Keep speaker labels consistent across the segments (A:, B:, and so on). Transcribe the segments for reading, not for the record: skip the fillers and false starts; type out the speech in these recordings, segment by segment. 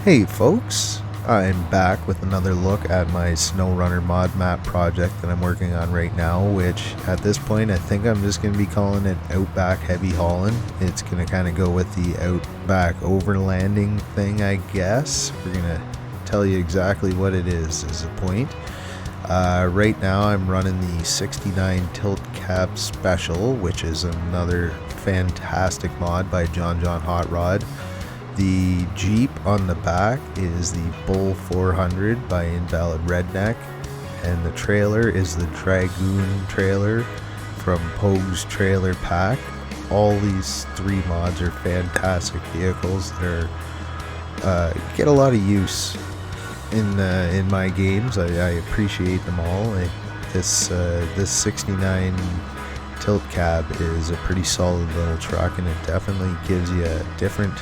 A: Hey folks, I'm back with another look at my Snowrunner mod map project that I'm working on right now, which at this point I think I'm just going to be calling it Outback Heavy Haulin. It's going to kind of go with the Outback overlanding thing, I guess. We're going to tell you exactly what it is as a point. Right now I'm running the 69 Tilt Cab Special, which is another fantastic mod by John Hot Rod. The Jeep on the back is the Bull 400 by Invalid Redneck, and the trailer is the Dragoon trailer from Pogue's Trailer Pack. All these three mods are fantastic vehicles that are get a lot of use in my games. I appreciate them all. This 69 Tilt Cab is a pretty solid little truck, and it definitely gives you a different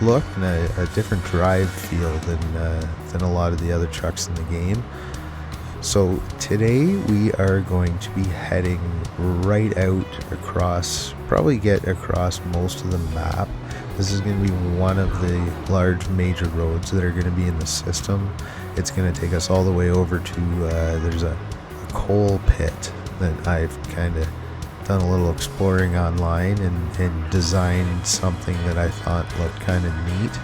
A: look and a different drive feel than a lot of the other trucks in the game. So today we are going to be heading right out across, probably get across most of the map. This is going to be one of the large major roads that are going to be in the system. It's going to take us all the way over to there's a coal pit that I've kind of done a little exploring online and designed something that I thought looked kind of neat.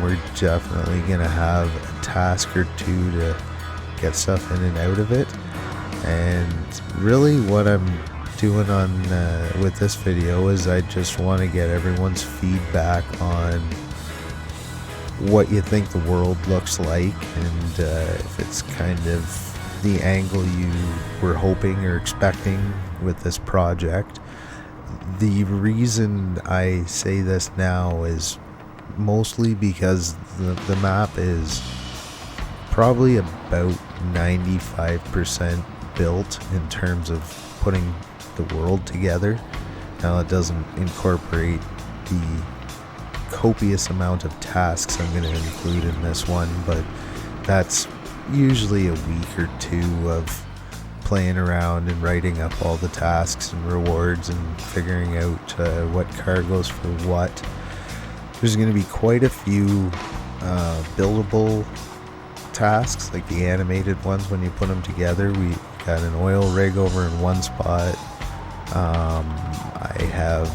A: We're definitely going to have a task or two to get stuff in and out of it. And really what I'm doing on with this video is I just want to get everyone's feedback on what you think the world looks like, and if it's kind of the angle you were hoping or expecting with this project. The reason I say this now is mostly because the map is probably about 95% built in terms of putting the world together. Now it doesn't incorporate the copious amount of tasks I'm going to include in this one, but that's usually a week or two of playing around and writing up all the tasks and rewards and figuring out what car goes for what. There's going to be quite a few buildable tasks, like the animated ones when you put them together. We got an oil rig over in one spot. I have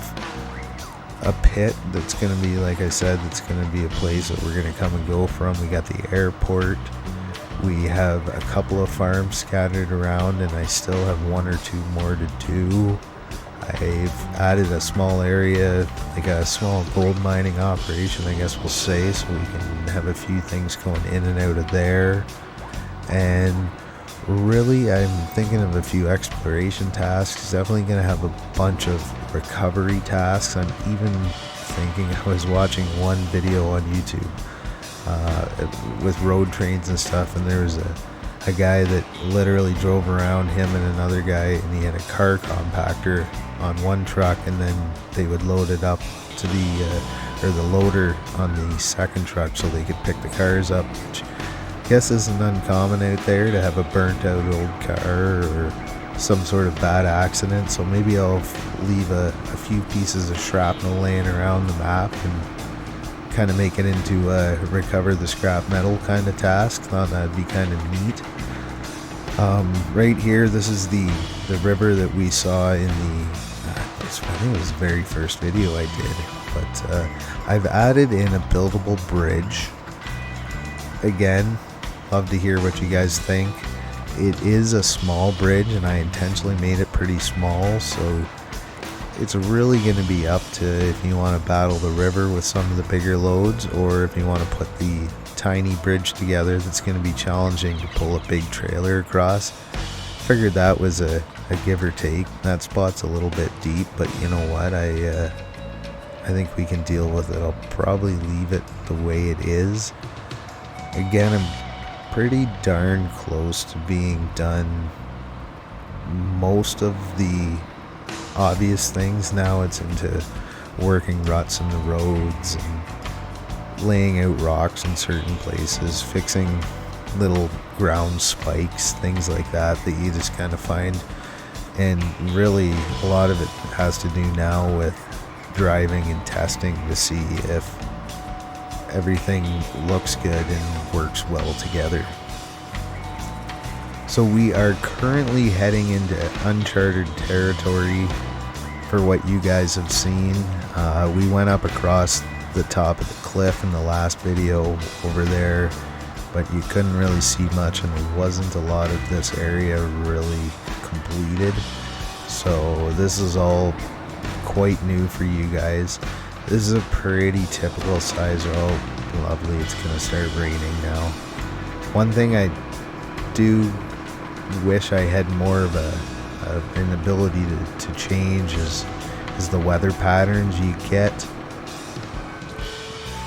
A: a pit that's going to be, like I said, that's going to be a place that we're going to come and go from. We got the airport. We have a couple of farms scattered around, and I still have one or two more to do. I've added a small area, like a small gold mining operation, I guess we'll say, so we can have a few things going in and out of there. And really, I'm thinking of a few exploration tasks. Definitely going to have a bunch of recovery tasks. I'm even thinking, I was watching one video on YouTube with road trains and stuff, and there was a guy that literally drove around, him and another guy, and he had a car compactor on one truck, and then they would load it up to the loader on the second truck so they could pick the cars up, which I guess isn't uncommon out there to have a burnt out old car or some sort of bad accident. So maybe I'll leave a few pieces of shrapnel laying around the map and kind of make it into a recover the scrap metal kind of task. Thought that'd be kind of neat. Right here, this is the river that we saw in the I think it was the very first video I did, but I've added in a buildable bridge. Again, love to hear what you guys think. It is a small bridge, and I intentionally made it pretty small, so it's really going to be up to if you want to battle the river with some of the bigger loads, or if you want to put the tiny bridge together that's going to be challenging to pull a big trailer across. Figured that was a give or take. That spot's a little bit deep, but you know what, I think we can deal with it. I'll probably leave it the way it is. Again, I'm pretty darn close to being done most of the obvious things. Now it's into working ruts in the roads and laying out rocks in certain places, fixing little ground spikes, things like that you just kind of find. And really a lot of it has to do now with driving and testing to see if everything looks good and works well together. So we are currently heading into uncharted territory for what you guys have seen. We went up across the top of the cliff in the last video over there, but you couldn't really see much, and there wasn't a lot of this area really completed. So this is all quite new for you guys. This is a pretty typical size road. Lovely, it's gonna start raining now. One thing I do wish I had more of an ability to change is the weather patterns you get.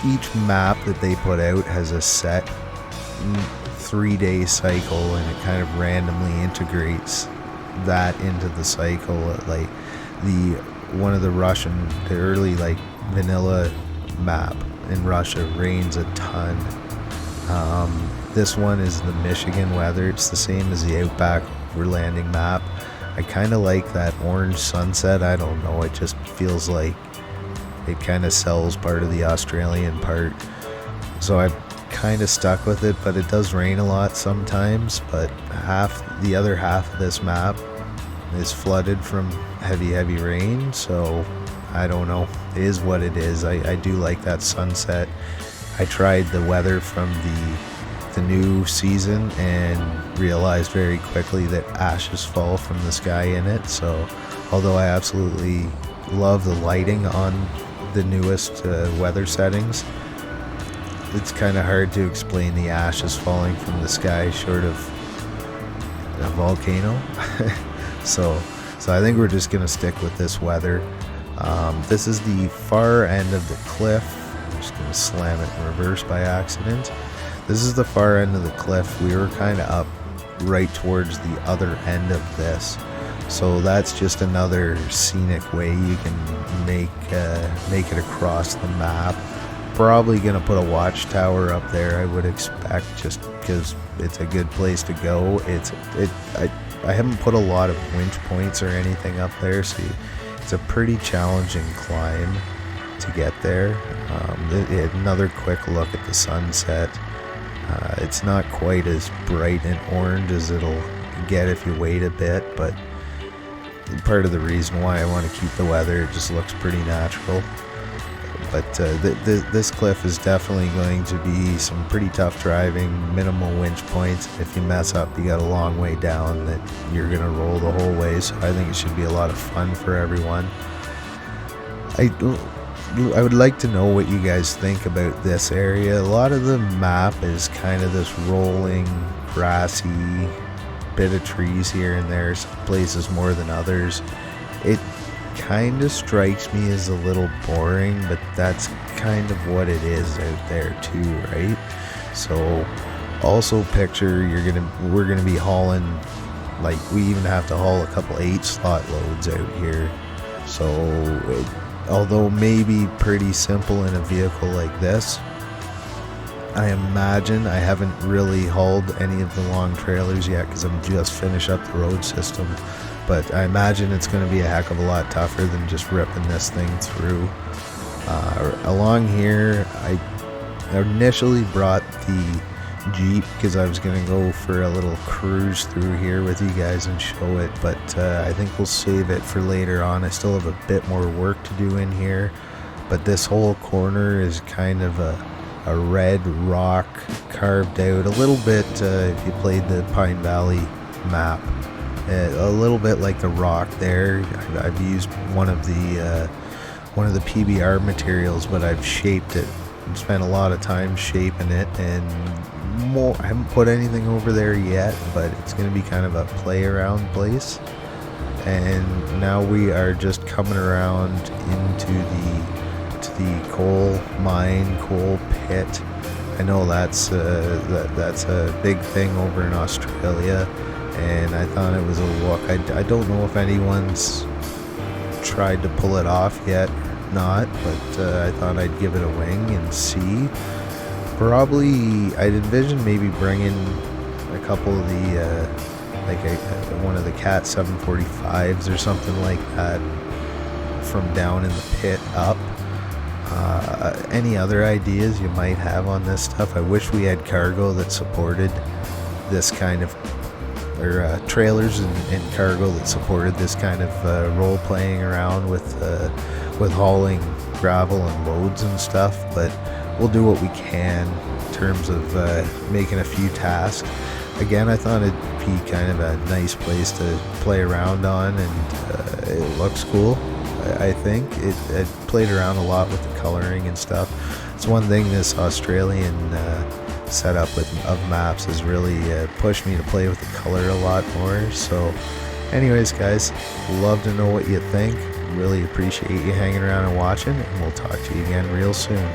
A: Each map that they put out has a set 3-day cycle, and it kind of randomly integrates that into the cycle. Like one of the early like vanilla map in Russia rains a ton. This one is the Michigan weather. It's the same as the Outback overlanding map. I kind of like that orange sunset. I don't know, it just feels like it kind of sells part of the Australian part. So I'm kind of stuck with it, but it does rain a lot sometimes. But the other half of this map is flooded from heavy rain. So I don't know. It is what it is. I do like that sunset. I tried the weather from the new season and realized very quickly that ashes fall from the sky in it. So although I absolutely love the lighting on the newest weather settings, it's kind of hard to explain the ashes falling from the sky short of a volcano. so I think we're just gonna stick with this weather. This is the far end of the cliff. I'm just gonna slam it in reverse by accident. This is the far end of the cliff. We were kind of up right towards the other end of this. So that's just another scenic way you can make it across the map. Probably gonna put a watchtower up there, I would expect, just because it's a good place to go. I haven't put a lot of winch points or anything up there, so it's a pretty challenging climb to get there. Another quick look at the sunset. It's not quite as bright and orange as it'll get if you wait a bit, but part of the reason why I want to keep the weather, it just looks pretty natural. But this cliff is definitely going to be some pretty tough driving, minimal winch points. If you mess up, you got a long way down that you're going to roll the whole way, so I think it should be a lot of fun for everyone. I would like to know what you guys think about this area. A lot of the map is kind of this rolling, grassy bit of trees here and there, some places more than others. It kind of strikes me as a little boring, but that's kind of what it is out there too, right? So also picture we're gonna be hauling, like we even have to haul a couple 8-slot loads out here. So although maybe pretty simple in a vehicle like this, I imagine I haven't really hauled any of the long trailers yet because I'm just finished up the road system, but I imagine it's going to be a heck of a lot tougher than just ripping this thing through. Along here, I initially brought the Jeep because I was going to go for a little cruise through here with you guys and show it, but I think we'll save it for later on. I still have a bit more work to do in here, but this whole corner is kind of a red rock carved out a little bit. If you played the Pine Valley map, a little bit like the rock there. I've used one of the PBR materials, but I've shaped it and spent a lot of time shaping it, and I haven't put anything over there yet, but it's going to be kind of a play around place. And now we are just coming around into the coal mine, coal pit. I know that's a big thing over in Australia, and I thought it was a look. I don't know if anyone's tried to pull it off yet or not, but I thought I'd give it a wing and see. Probably I'd envision maybe bringing a couple of the one of the Cat 745s or something like that from down in the pit up. Any other ideas you might have on this stuff? I wish we had cargo that supported this kind of, or trailers and cargo that supported this kind of role playing around with hauling gravel and loads and stuff, but we'll do what we can in terms of making a few tasks. Again, I thought it'd be kind of a nice place to play around on, and it looks cool. I think it played around a lot with the coloring and stuff. It's one thing this Australian setup of maps has really pushed me to play with the color a lot more. So anyways, guys, love to know what you think. Really appreciate you hanging around and watching, and we'll talk to you again real soon.